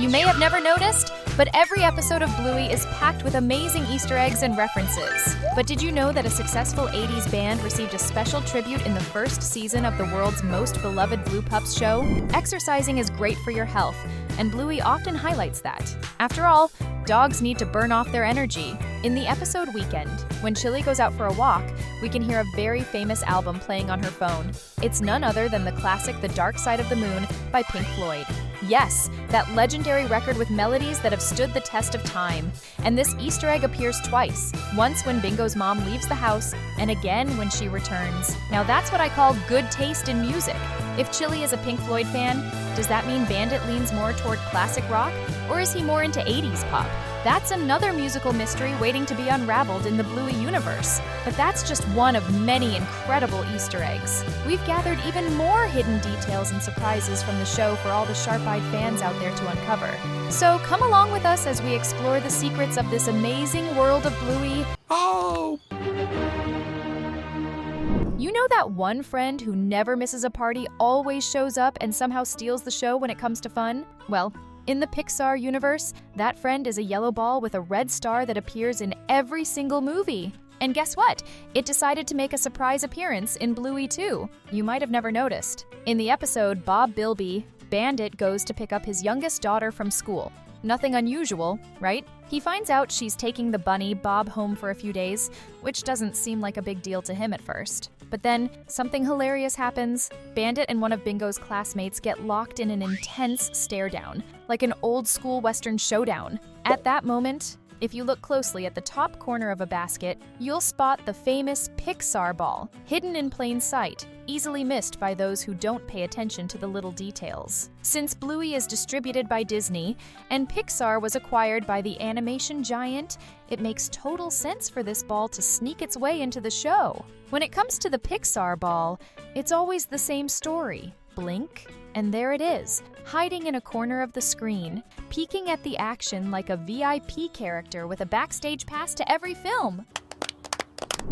You may have never noticed, but every episode of Bluey is packed with amazing Easter eggs and references. But did you know that a successful 80s band received a special tribute in the first season of the world's most beloved Blue Pups show? Exercising is great for your health, and Bluey often highlights that. After all, dogs need to burn off their energy. In the episode Weekend, when Chili goes out for a walk, we can hear a very famous album playing on her phone. It's none other than the classic The Dark Side of the Moon by Pink Floyd. Yes, that legendary record with melodies that have stood the test of time. And this Easter egg appears twice, once when Bingo's mom leaves the house, and again when she returns. Now that's what I call good taste in music. If Chili is a Pink Floyd fan, does that mean Bandit leans more toward classic rock, or is he more into 80s pop? That's another musical mystery waiting to be unraveled in the Bluey universe. But that's just one of many incredible Easter eggs. We've gathered even more hidden details and surprises from the show for all the sharp-eyed fans out there to uncover. So come along with us as we explore the secrets of this amazing world of Bluey. Oh! You know that one friend who never misses a party, always shows up, and somehow steals the show when it comes to fun? Well, in the Pixar universe, that friend is a yellow ball with a red star that appears in every single movie. And guess what? It decided to make a surprise appearance in Bluey too. You might have never noticed. In the episode Bob Bilby, Bandit goes to pick up his youngest daughter from school. Nothing unusual, right? He finds out she's taking the bunny Bob home for a few days, which doesn't seem like a big deal to him at first. But then, something hilarious happens. Bandit and one of Bingo's classmates get locked in an intense stare-down, like an old-school Western showdown. At that moment, if you look closely at the top corner of a basket, you'll spot the famous Pixar ball, hidden in plain sight, easily missed by those who don't pay attention to the little details. Since Bluey is distributed by Disney, and Pixar was acquired by the animation giant, it makes total sense for this ball to sneak its way into the show. When it comes to the Pixar ball, it's always the same story. Blink, and there it is, hiding in a corner of the screen, peeking at the action like a VIP character with a backstage pass to every film.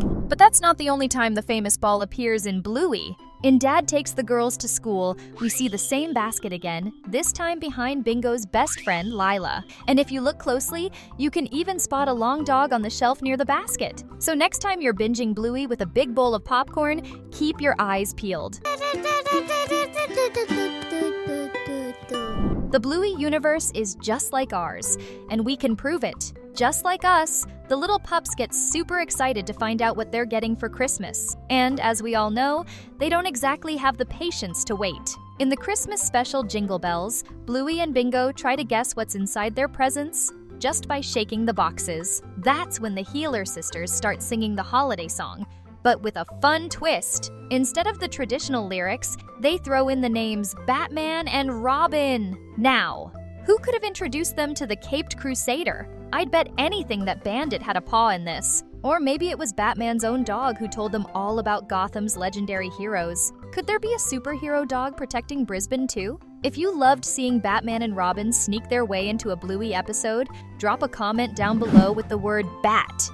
But that's not the only time the famous ball appears in Bluey. In Dad Takes the Girls to School, we see the same basket again, this time behind Bingo's best friend, Lila. And if you look closely, you can even spot a long dog on the shelf near the basket. So next time you're binging Bluey with a big bowl of popcorn, keep your eyes peeled. The Bluey universe is just like ours, and we can prove it. Just like us, the little pups get super excited to find out what they're getting for Christmas. And as we all know, they don't exactly have the patience to wait. In the Christmas special Jingle Bells, Bluey and Bingo try to guess what's inside their presents just by shaking the boxes. That's when the Healer sisters start singing the holiday song, but with a fun twist. Instead of the traditional lyrics, they throw in the names Batman and Robin. Now, who could have introduced them to the Caped Crusader? I'd bet anything that Bandit had a paw in this. Or maybe it was Batman's own dog who told them all about Gotham's legendary heroes. Could there be a superhero dog protecting Brisbane too? If you loved seeing Batman and Robin sneak their way into a Bluey episode, drop a comment down below with the word BAT.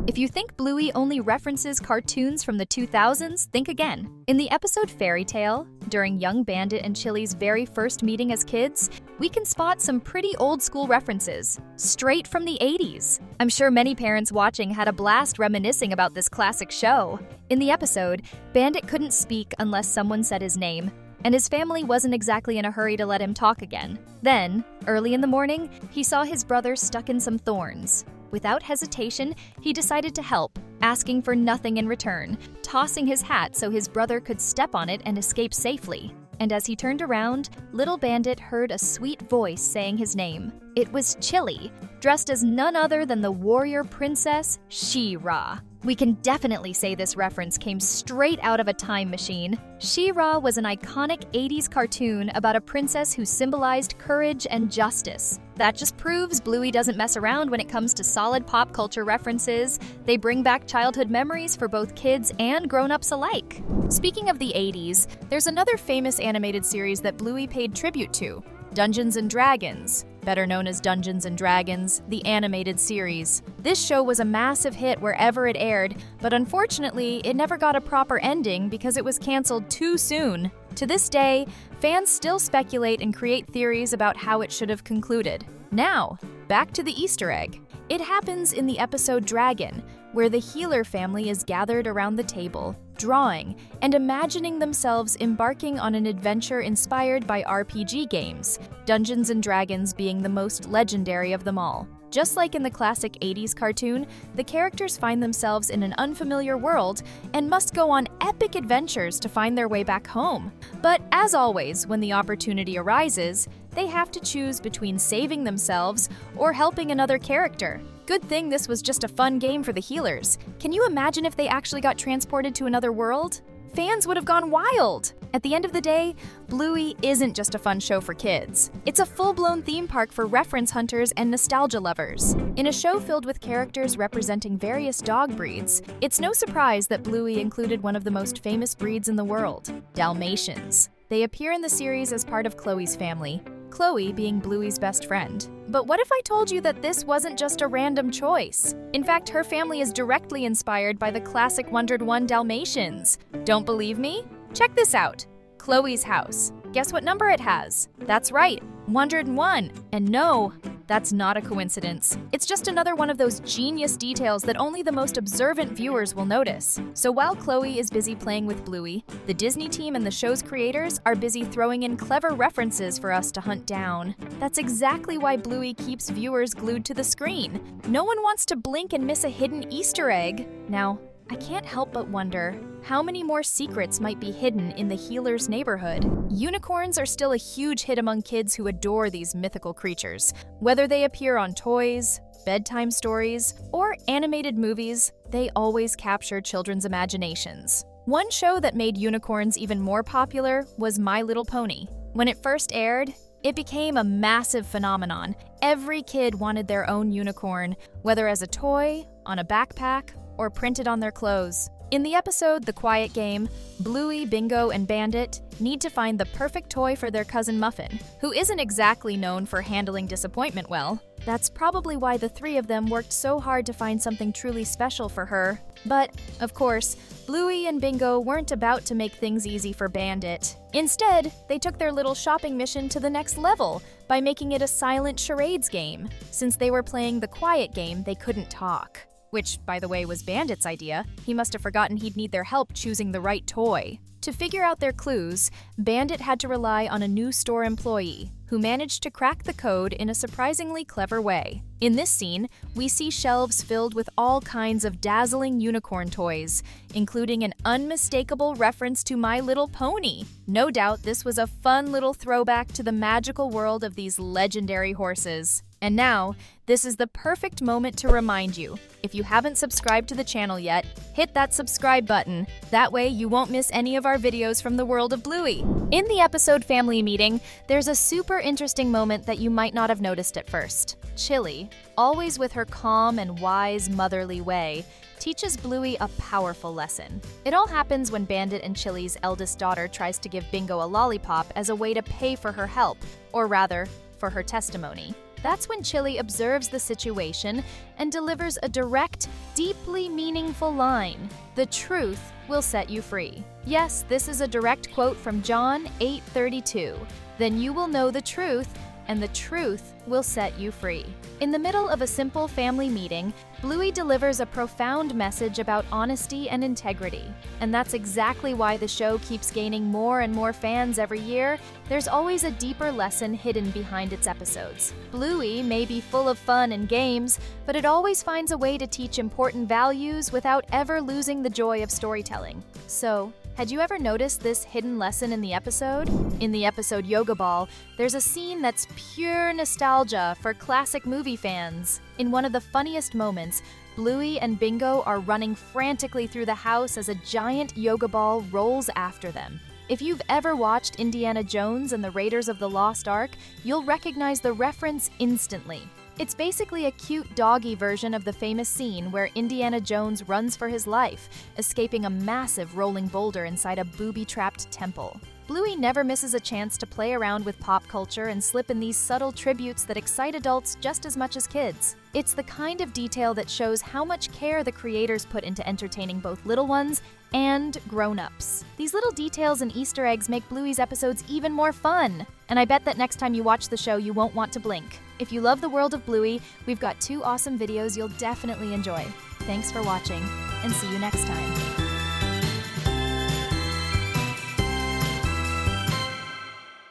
If you think Bluey only references cartoons from the 2000s, think again. In the episode Fairy Tale, during young Bandit and Chili's very first meeting as kids, we can spot some pretty old-school references, straight from the 80s. I'm sure many parents watching had a blast reminiscing about this classic show. In the episode, Bandit couldn't speak unless someone said his name, and his family wasn't exactly in a hurry to let him talk again. Then, early in the morning, he saw his brother stuck in some thorns. Without hesitation, he decided to help, asking for nothing in return, tossing his hat so his brother could step on it and escape safely. And as he turned around, little Bandit heard a sweet voice saying his name. It was Chili, dressed as none other than the warrior princess, She-Ra. We can definitely say this reference came straight out of a time machine. She-Ra was an iconic 80s cartoon about a princess who symbolized courage and justice. That just proves Bluey doesn't mess around when it comes to solid pop culture references. They bring back childhood memories for both kids and grown-ups alike. Speaking of the 80s, there's another famous animated series that Bluey paid tribute to, Dungeons & Dragons, better known as Dungeons & Dragons, the animated series. This show was a massive hit wherever it aired, but unfortunately, it never got a proper ending because it was canceled too soon. To this day, fans still speculate and create theories about how it should have concluded. Now, back to the Easter egg. It happens in the episode Dragon, where the healer family is gathered around the table, drawing, and imagining themselves embarking on an adventure inspired by RPG games, Dungeons & Dragons being the most legendary of them all. Just like in the classic 80s cartoon, the characters find themselves in an unfamiliar world and must go on epic adventures to find their way back home. But as always, when the opportunity arises, they have to choose between saving themselves or helping another character. Good thing this was just a fun game for the healers. Can you imagine if they actually got transported to another world? Fans would have gone wild! At the end of the day, Bluey isn't just a fun show for kids. It's a full-blown theme park for reference hunters and nostalgia lovers. In a show filled with characters representing various dog breeds, it's no surprise that Bluey included one of the most famous breeds in the world, Dalmatians. They appear in the series as part of Chloe's family, Chloe being Bluey's best friend. But what if I told you that this wasn't just a random choice? In fact, her family is directly inspired by the classic 101 Dalmatians. Don't believe me? Check this out. Chloe's house. Guess what number it has? That's right, 101. And no, that's not a coincidence. It's just another one of those genius details that only the most observant viewers will notice. So while Chloe is busy playing with Bluey, the Disney team and the show's creators are busy throwing in clever references for us to hunt down. That's exactly why Bluey keeps viewers glued to the screen. No one wants to blink and miss a hidden Easter egg. Now, I can't help but wonder, how many more secrets might be hidden in the healer's neighborhood? Unicorns are still a huge hit among kids who adore these mythical creatures. Whether they appear on toys, bedtime stories, or animated movies, they always capture children's imaginations. One show that made unicorns even more popular was My Little Pony. When it first aired, it became a massive phenomenon. Every kid wanted their own unicorn, whether as a toy, on a backpack, or printed on their clothes. In the episode The Quiet Game, Bluey, Bingo, and Bandit need to find the perfect toy for their cousin Muffin, who isn't exactly known for handling disappointment well. That's probably why the three of them worked so hard to find something truly special for her. But, of course, Bluey and Bingo weren't about to make things easy for Bandit. Instead, they took their little shopping mission to the next level by making it a silent charades game. Since they were playing the Quiet Game, they couldn't talk. Which, by the way, was Bandit's idea. He must have forgotten he'd need their help choosing the right toy. To figure out their clues, Bandit had to rely on a new store employee, who managed to crack the code in a surprisingly clever way. In this scene, we see shelves filled with all kinds of dazzling unicorn toys, including an unmistakable reference to My Little Pony. No doubt this was a fun little throwback to the magical world of these legendary horses. And now, this is the perfect moment to remind you, if you haven't subscribed to the channel yet, hit that subscribe button. That way you won't miss any of our videos from the world of Bluey. In the episode Family Meeting, there's a super interesting moment that you might not have noticed at first. Chili, always with her calm and wise motherly way, teaches Bluey a powerful lesson. It all happens when Bandit and Chili's eldest daughter tries to give Bingo a lollipop as a way to pay for her help, or rather, for her testimony. That's when Chili observes the situation and delivers a direct, deeply meaningful line. The truth will set you free. Yes, this is a direct quote from John 8:32. Then you will know the truth, and the truth will set you free. In the middle of a simple family meeting, Bluey delivers a profound message about honesty and integrity. And that's exactly why the show keeps gaining more and more fans every year. There's always a deeper lesson hidden behind its episodes. Bluey may be full of fun and games, but it always finds a way to teach important values without ever losing the joy of storytelling. So, had you ever noticed this hidden lesson in the episode? In the episode Yoga Ball, there's a scene that's pure nostalgia for classic movie fans. In one of the funniest moments, Bluey and Bingo are running frantically through the house as a giant yoga ball rolls after them. If you've ever watched Indiana Jones and the Raiders of the Lost Ark, you'll recognize the reference instantly. It's basically a cute doggy version of the famous scene where Indiana Jones runs for his life, escaping a massive rolling boulder inside a booby-trapped temple. Bluey never misses a chance to play around with pop culture and slip in these subtle tributes that excite adults just as much as kids. It's the kind of detail that shows how much care the creators put into entertaining both little ones and grown-ups. These little details and Easter eggs make Bluey's episodes even more fun. And I bet that next time you watch the show, you won't want to blink. If you love the world of Bluey, we've got 2 awesome videos you'll definitely enjoy. Thanks for watching, and see you next time.